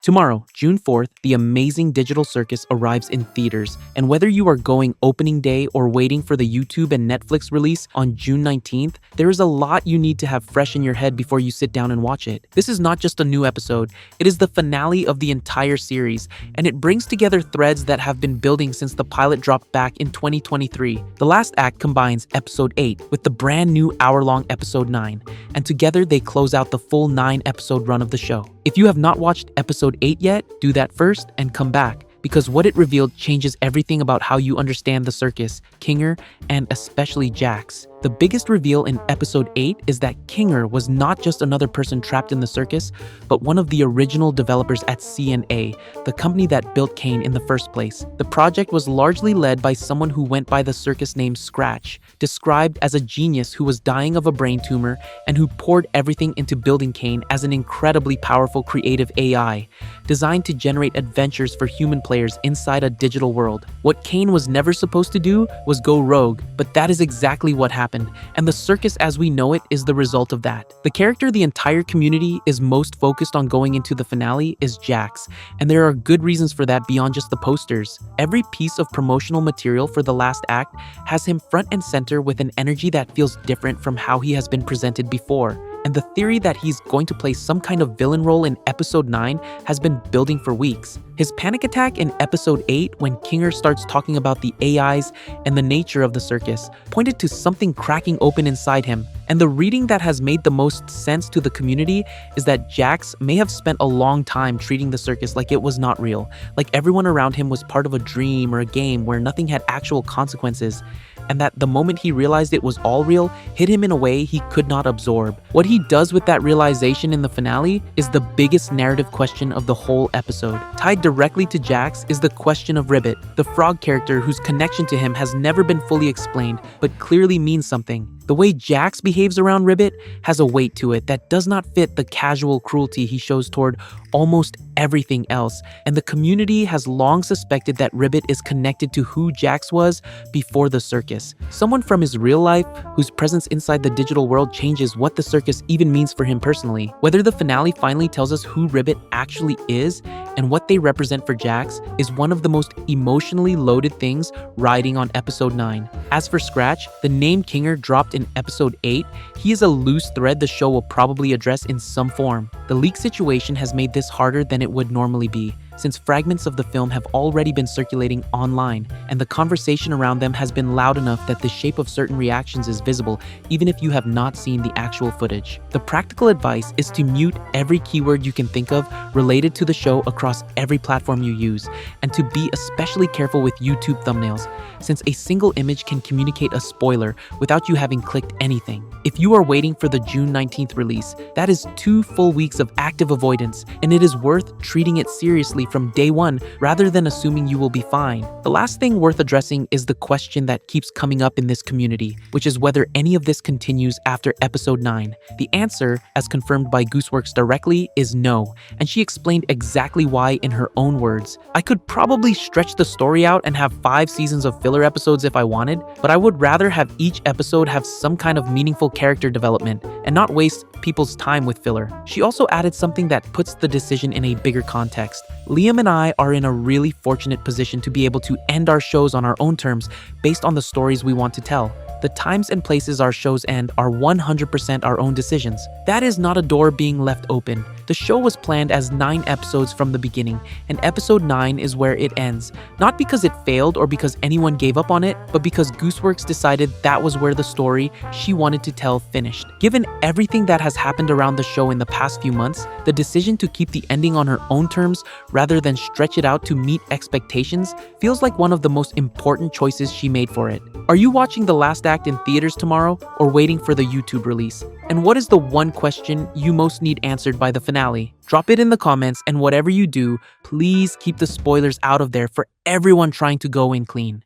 Tomorrow, June 4th, the amazing digital circus arrives in theaters, and whether you are going opening day or waiting for the YouTube and Netflix release on June 19th, there is a lot you need to have fresh in your head before you sit down and watch it. This is not just a new episode, it is the finale of the entire series, and it brings together threads that have been building since the pilot dropped back in 2023. The last act combines episode 8 with the brand new hour-long episode 9, and together they close out the full 9-episode run of the show. If you have not watched episode 8 yet, do that first and come back, because what it revealed changes everything about how you understand the circus, Kinger, and especially Jax. The biggest reveal in episode 8 is that Kinger was not just another person trapped in the circus, but one of the original developers at C&A, the company that built Kane in the first place. The project was largely led by someone who went by the circus name Scratch, described as a genius who was dying of a brain tumor and who poured everything into building Kane as an incredibly powerful creative AI, designed to generate adventures for human players inside a digital world. What Kane was never supposed to do was go rogue, but that is exactly what happened, and the circus as we know it is the result of that. The character the entire community is most focused on going into the finale is Jax, and there are good reasons for that beyond just the posters. Every piece of promotional material for the last act has him front and center with an energy that feels different from how he has been presented before. And the theory that he's going to play some kind of villain role in episode 9 has been building for weeks. His panic attack in episode 8, when Kinger starts talking about the AIs and the nature of the circus, pointed to something cracking open inside him. And the reading that has made the most sense to the community is that Jax may have spent a long time treating the circus like it was not real, like everyone around him was part of a dream or a game where nothing had actual consequences, and that the moment he realized it was all real hit him in a way he could not absorb. What he does with that realization in the finale is the biggest narrative question of the whole episode. Tied directly to Jax is the question of Ribbit, the frog character whose connection to him has never been fully explained, but clearly means something. The way Jax behaves around Ribbit has a weight to it that does not fit the casual cruelty he shows toward almost everything else, and the community has long suspected that Ribbit is connected to who Jax was before the circus. Someone from his real life whose presence inside the digital world changes what the circus even means for him personally. Whether the finale finally tells us who Ribbit actually is and what they represent for Jax is one of the most emotionally loaded things riding on episode 9. As for Scratch, the name Kinger dropped in episode 8, he is a loose thread the show will probably address in some form. The leak situation has made this harder than it would normally be, since fragments of the film have already been circulating online, and the conversation around them has been loud enough that the shape of certain reactions is visible even if you have not seen the actual footage. The practical advice is to mute every keyword you can think of related to the show across every platform you use, and to be especially careful with YouTube thumbnails, since a single image can communicate a spoiler without you having clicked anything. If you are waiting for the June 19th release, that is 2 full weeks of active avoidance, and it is worth treating it seriously from day one rather than assuming you will be fine. The last thing worth addressing is the question that keeps coming up in this community, which is whether any of this continues after episode 9. The answer, as confirmed by Gooseworks directly, is no, and she explained exactly why in her own words. "I could probably stretch the story out and have 5 seasons of filler episodes if I wanted, but I would rather have each episode have some kind of meaningful character development and not waste people's time with filler." She also added something that puts the decision in a bigger context. Liam and I are in a really fortunate position to be able to end our shows on our own terms based on the stories we want to tell. The times and places our shows end are 100% our own decisions. That is not a door being left open. The show was planned as 9 episodes from the beginning, and episode 9 is where it ends. Not because it failed or because anyone gave up on it, but because Gooseworks decided that was where the story she wanted to tell finished. Given everything that has happened around the show in the past few months, the decision to keep the ending on her own terms rather than stretch it out to meet expectations feels like one of the most important choices she made for it. Are you watching the last act in theaters tomorrow or waiting for the YouTube release? And what is the one question you most need answered by the finale? Drop it in the comments, and whatever you do, please keep the spoilers out of there for everyone trying to go in clean.